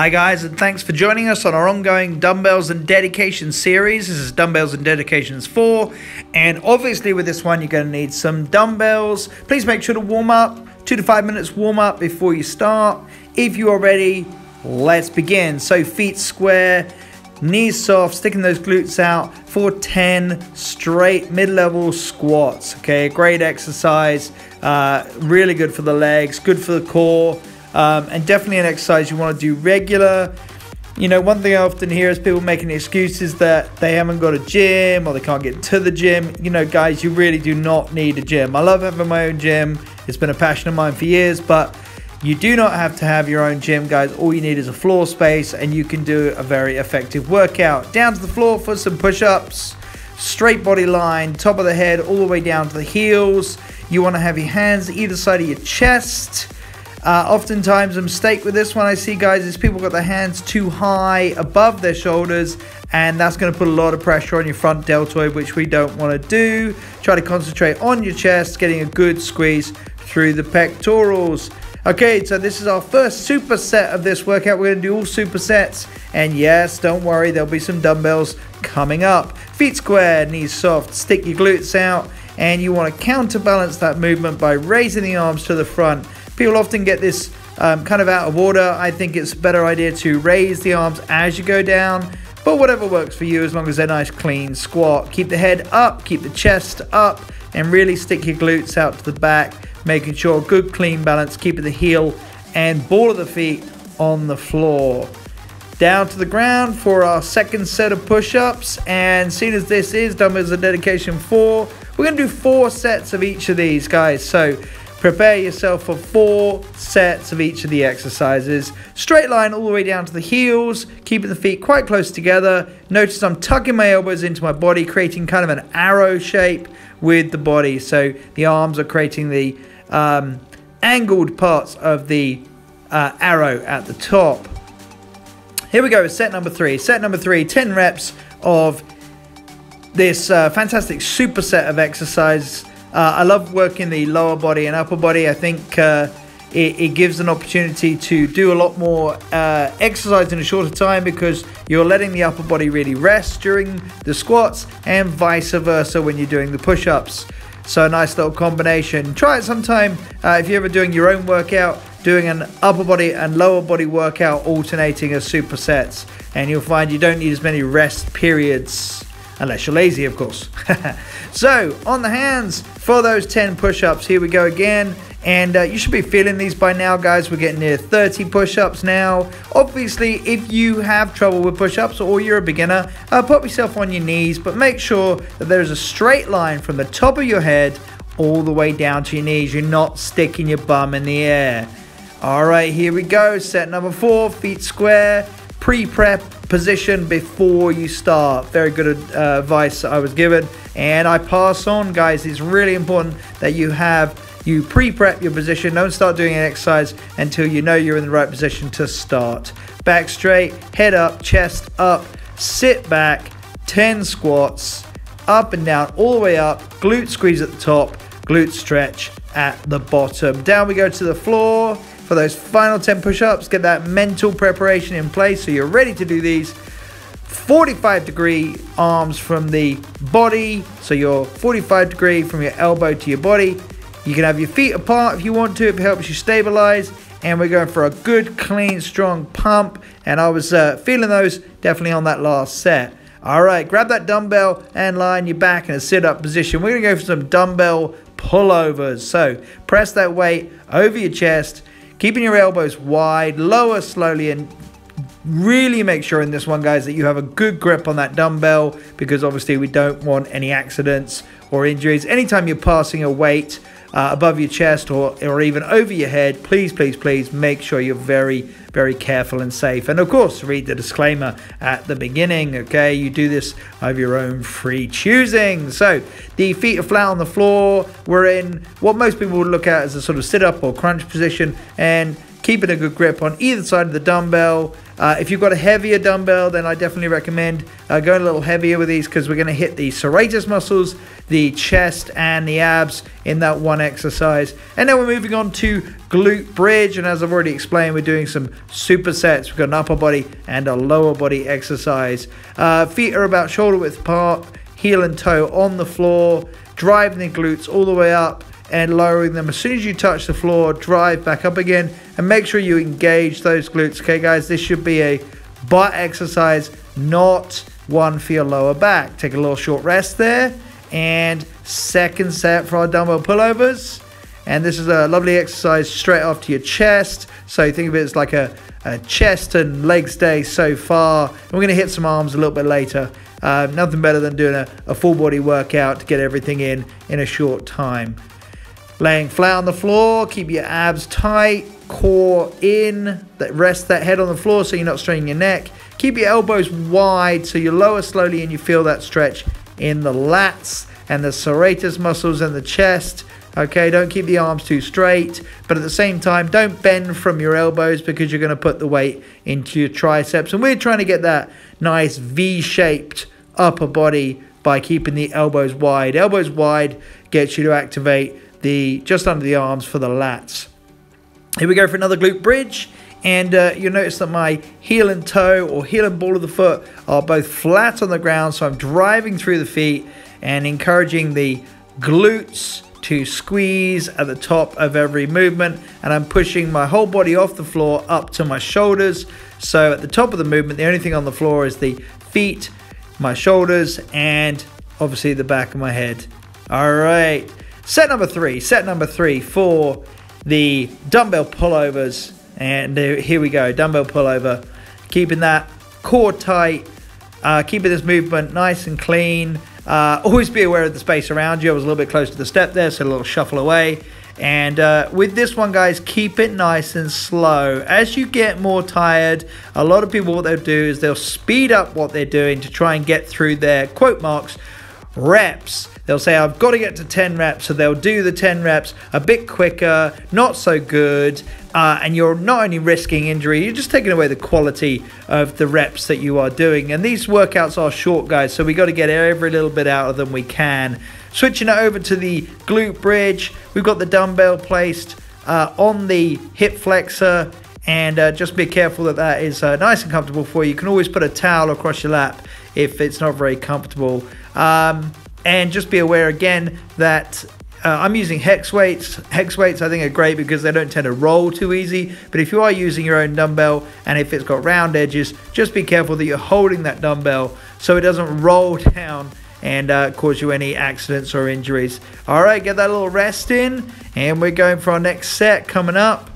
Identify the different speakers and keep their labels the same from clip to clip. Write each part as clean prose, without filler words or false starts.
Speaker 1: Hi guys, and thanks for joining us on our ongoing Dumbbells and Dedication series. This is Dumbbells and Dedications 4, and obviously with this one you're going to need some dumbbells. Please make sure to warm up, 2 to 5 minutes warm up before you start. If you are ready, let's begin. So feet square, knees soft, sticking those glutes out for 10 straight mid-level squats. Okay, great exercise, really good for the legs, good for the core. And definitely an exercise you want to do regular. You know, one thing I often hear is people making excuses that they haven't got a gym or they can't get to the gym. You know, guys, you really do not need a gym. I love having my own gym. It's been a passion of mine for years, but you do not have to have your own gym, guys. All you need is a floor space and you can do a very effective workout. Down to the floor for some push-ups, straight body line, top of the head, all the way down to the heels. You want to have your hands either side of your chest. Oftentimes a mistake with this one I see, guys, is people got their hands too high above their shoulders, and that's going to put a lot of pressure on your front deltoid, which we don't want to do. Try to concentrate on your chest, getting a good squeeze through the pectorals. Okay, so this is our first superset of this workout. We're going to do all supersets, and yes, don't worry, there'll be some dumbbells coming up. Feet square, knees soft, stick your glutes out, and you want to counterbalance that movement by raising the arms to the front. People often get this kind of out of order. I think it's a better idea to raise the arms as you go down, but whatever works for you as long as they're nice, clean squat. Keep the head up, keep the chest up, and really stick your glutes out to the back, making sure good clean balance, keeping the heel and ball of the feet on the floor. Down to the ground for our second set of push-ups, and seeing as this is Dumbbells and Dedication 4, we're going to do 4 sets of each of these, guys. So prepare yourself for 4 sets of each of the exercises. Straight line all the way down to the heels, keeping the feet quite close together. Notice I'm tucking my elbows into my body, creating kind of an arrow shape with the body. So the arms are creating the angled parts of the arrow at the top. Here we go, set number 3. Set number 3, 10 reps of this fantastic superset of exercise. I love working the lower body and upper body. I think it gives an opportunity to do a lot more exercise in a shorter time because you're letting the upper body really rest during the squats, and vice versa when you're doing the push-ups. So a nice little combination. Try it sometime if you're ever doing your own workout, doing an upper body and lower body workout alternating as supersets, and you'll find you don't need as many rest periods. Unless you're lazy, of course. So, on the hands for those 10 push-ups. Here we go again. And you should be feeling these by now, guys. We're getting near 30 push-ups now. Obviously, if you have trouble with push-ups or you're a beginner, put yourself on your knees. But make sure that there's a straight line from the top of your head all the way down to your knees. You're not sticking your bum in the air. All right, here we go. Set number 4, feet square. Pre-prep position before you start. Very good advice I was given, and I pass on, guys. It's really important that you pre-prep your position. Don't start doing an exercise until you know you're in the right position to start. Back straight, head up, chest up, sit back, 10 squats, up and down, all the way up, glute squeeze at the top, glute stretch at the bottom. Down we go to the floor. For those final 10 push-ups, get that mental preparation in place so you're ready to do these. 45-degree arms from the body, so you're 45-degree from your elbow to your body. You can have your feet apart if you want to, if it helps you stabilize. And we're going for a good, clean, strong pump. And I was feeling those definitely on that last set. All right, grab that dumbbell and lie on your back in a sit-up position. We're going to go for some dumbbell pullovers. So press that weight over your chest, keeping your elbows wide, lower slowly, and really make sure in this one, guys, that you have a good grip on that dumbbell, because obviously we don't want any accidents or injuries. Anytime you're passing a weight above your chest or even over your head, please make sure you're very, very careful and safe. And of course, read the disclaimer at the beginning, okay? You do this of your own free choosing. So the feet are flat on the floor. We're in what most people would look at as a sort of sit-up or crunch position, and keeping a good grip on either side of the dumbbell. If you've got a heavier dumbbell, then I definitely recommend going a little heavier with these, because we're going to hit the serratus muscles, the chest, and the abs in that one exercise. And then we're moving on to glute bridge, and as I've already explained, we're doing some supersets. We've got an upper body and a lower body exercise. Feet are about shoulder width apart, heel and toe on the floor, driving the glutes all the way up and lowering them. As soon as you touch the floor, drive back up again, and make sure you engage those glutes. Okay guys, this should be a butt exercise, not one for your lower back. Take a little short rest there, and second set for our dumbbell pullovers. And this is a lovely exercise straight off to your chest. So think of it as like a chest and legs day so far. And we're going to hit some arms a little bit later. Nothing better than doing a full body workout to get everything in a short time. Laying flat on the floor, keep your abs tight, core in, rest that head on the floor so you're not straining your neck. Keep your elbows wide so you lower slowly and you feel that stretch in the lats and the serratus muscles and the chest. Okay, don't keep the arms too straight, but at the same time, don't bend from your elbows, because you're going to put the weight into your triceps. And we're trying to get that nice V-shaped upper body by keeping the elbows wide. Elbows wide gets you to activate just under the arms for the lats. Here we go for another glute bridge, and you'll notice that my heel and toe, or heel and ball of the foot, are both flat on the ground, so I'm driving through the feet and encouraging the glutes to squeeze at the top of every movement, and I'm pushing my whole body off the floor up to my shoulders. So at the top of the movement, the only thing on the floor is the feet, my shoulders, and obviously the back of my head. All right. Set number three for the dumbbell pullovers, and here we go, dumbbell pullover, keeping that core tight, keeping this movement nice and clean. Always be aware of the space around you. I was a little bit close to the step there, so a little shuffle away. And with this one, guys, keep it nice and slow. As you get more tired, a lot of people, what they'll do is they'll speed up what they're doing to try and get through their quote marks reps. They'll say, I've got to get to 10 reps, so they'll do the 10 reps a bit quicker, not so good, and you're not only risking injury, you're just taking away the quality of the reps that you are doing. And these workouts are short, guys, so we got to get every little bit out of them we can. Switching it over to the glute bridge, we've got the dumbbell placed on the hip flexor, and just be careful that that is nice and comfortable for you. You can always put a towel across your lap if it's not very comfortable. And just be aware again that I'm using hex weights. Hex weights I think are great because they don't tend to roll too easy. But if you are using your own dumbbell, and if it's got round edges, just be careful that you're holding that dumbbell so it doesn't roll down and cause you any accidents or injuries. All right, get that little rest in, and we're going for our next set coming up.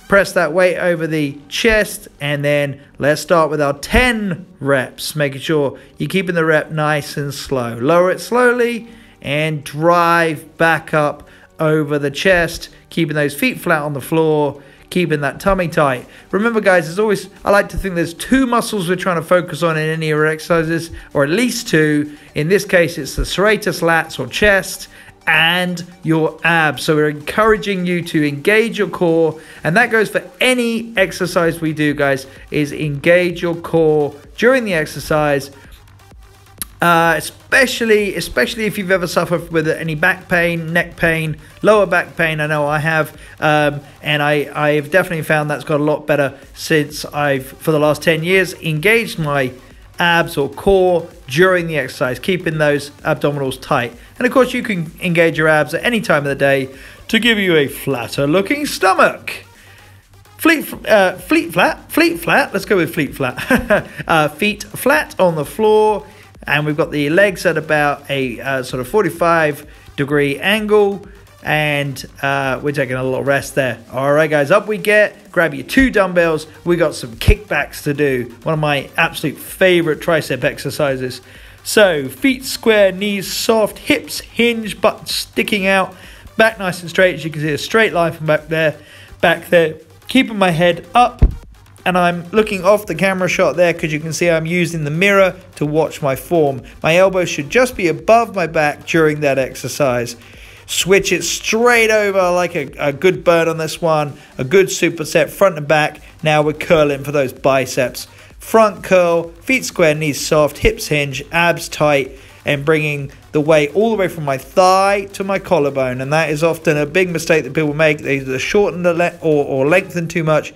Speaker 1: Press that weight over the chest, and then let's start with our 10 reps, making sure you're keeping the rep nice and slow. Lower it slowly and drive back up over the chest, keeping those feet flat on the floor, keeping that tummy tight. Remember, guys, there's always, I like to think there's two muscles we're trying to focus on in any of our exercises, or at least two. In this case, it's the serratus lats or chest, and your abs. So we're encouraging you to engage your core, and that goes for any exercise we do, guys, is engage your core during the exercise, especially if you've ever suffered with any back pain, neck pain, lower back pain. I know I have, and I've definitely found that's got a lot better since I've, for the last 10 years, engaged my abs or core during the exercise, keeping those abdominals tight. And of course, you can engage your abs at any time of the day to give you a flatter looking stomach. Fleet flat. Let's go with fleet flat. Feet flat on the floor, and we've got the legs at about a sort of 45-degree angle, and we're taking a little rest there. All right, guys, up we get. Grab your 2 dumbbells. We got some kickbacks to do. One of my absolute favorite tricep exercises. So feet square, knees soft, hips hinge, butt sticking out, back nice and straight. As you can see, a straight line from back there. Keeping my head up, and I'm looking off the camera shot there because you can see I'm using the mirror to watch my form. My elbows should just be above my back during that exercise. Switch it straight over like a good burn on this one. A good superset, front and back. Now we're curling for those biceps. Front curl, feet square, knees soft, hips hinge, abs tight, and bringing the weight all the way from my thigh to my collarbone. And that is often a big mistake that people make. They either shorten or lengthen too much.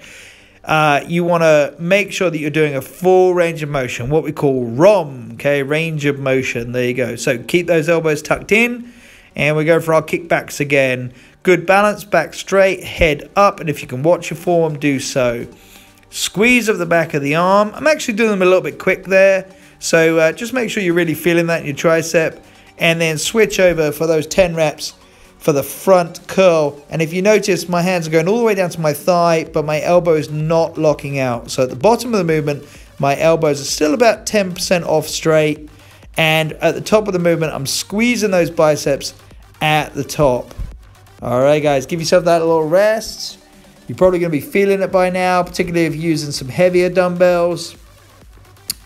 Speaker 1: You want to make sure that you're doing a full range of motion, what we call ROM, okay, range of motion. There you go. So keep those elbows tucked in, and we go for our kickbacks again. Good balance, back straight, head up, and if you can watch your form, do so. Squeeze of the back of the arm. I'm actually doing them a little bit quick there, so just make sure you're really feeling that in your tricep, and then switch over for those 10 reps for the front curl. And if you notice, my hands are going all the way down to my thigh, but my elbow is not locking out. So at the bottom of the movement, my elbows are still about 10% off straight, and at the top of the movement, I'm squeezing those biceps at the top. All right, guys, give yourself that little rest. You're probably going to be feeling it by now, particularly if you're using some heavier dumbbells.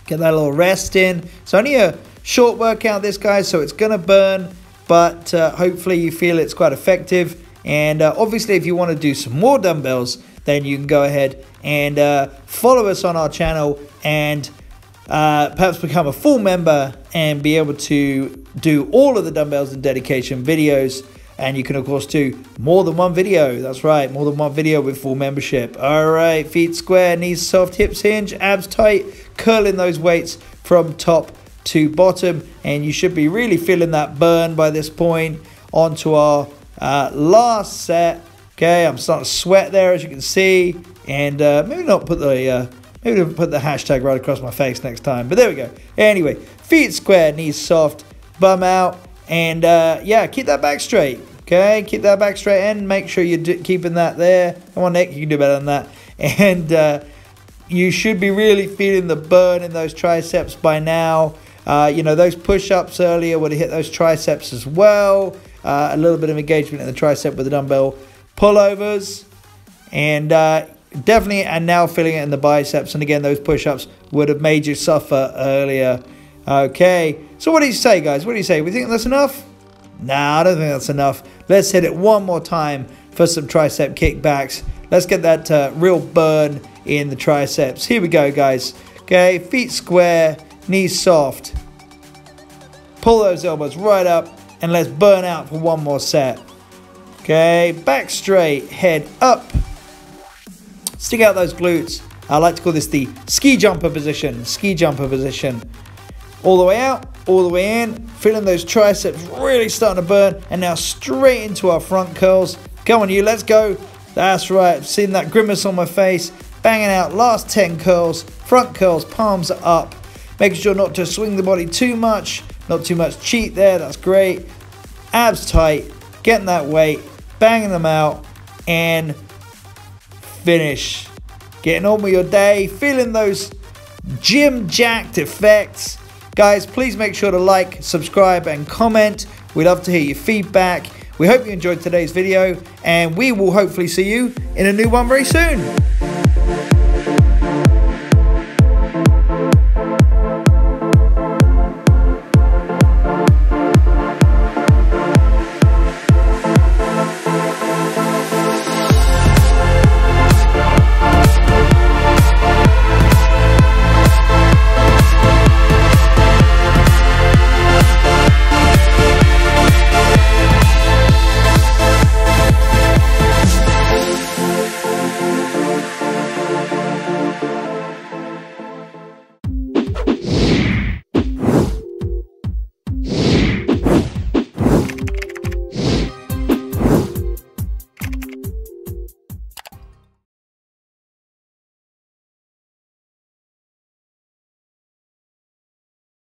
Speaker 1: Get that little rest in. It's only a short workout, this, guys, so it's going to burn, but hopefully you feel it's quite effective. And obviously, if you want to do some more dumbbells, then you can go ahead and follow us on our channel and perhaps become a full member and be able to do all of the Dumbbells and Dedication videos. And you can, of course, do more than one video. That's right, more than one video with full membership. All right, feet square, knees soft, hips hinge, abs tight, curling those weights from top to bottom. And you should be really feeling that burn by this point. On to our last set. Okay, I'm starting to sweat there, as you can see. And maybe not put the hashtag right across my face next time. But there we go. Anyway, feet square, knees soft, bum out. And yeah, keep that back straight. Okay, keep that back straight and make sure you're keeping that there. Come on, Nick, you can do better than that. And you should be really feeling the burn in those triceps by now. You know, those push-ups earlier would have hit those triceps as well. A little bit of engagement in the tricep with the dumbbell pullovers. And definitely, and now feeling it in the biceps. And again, those push-ups would have made you suffer earlier. Okay, so what do you say, guys? What do you say? We think that's enough? Nah, I don't think that's enough. Let's hit it one more time for some tricep kickbacks. Let's get that real burn in the triceps. Here we go, guys. Okay, feet square, knees soft. Pull those elbows right up, and let's burn out for one more set. Okay, back straight, head up. Stick out those glutes. I like to call this the ski jumper position. Ski jumper position. All the way out, all the way in, feeling those triceps really starting to burn, and now straight into our front curls. Come on, you, let's go. That's right, seeing that grimace on my face, banging out last 10 curls, front curls, palms are up, making sure not to swing the body too much, not too much cheat there, that's great. Abs tight, getting that weight, banging them out, and finish. Getting on with your day, feeling those gym jacked effects. Guys, please make sure to like, subscribe, and comment. We'd love to hear your feedback. We hope you enjoyed today's video, and we will hopefully see you in a new one very soon.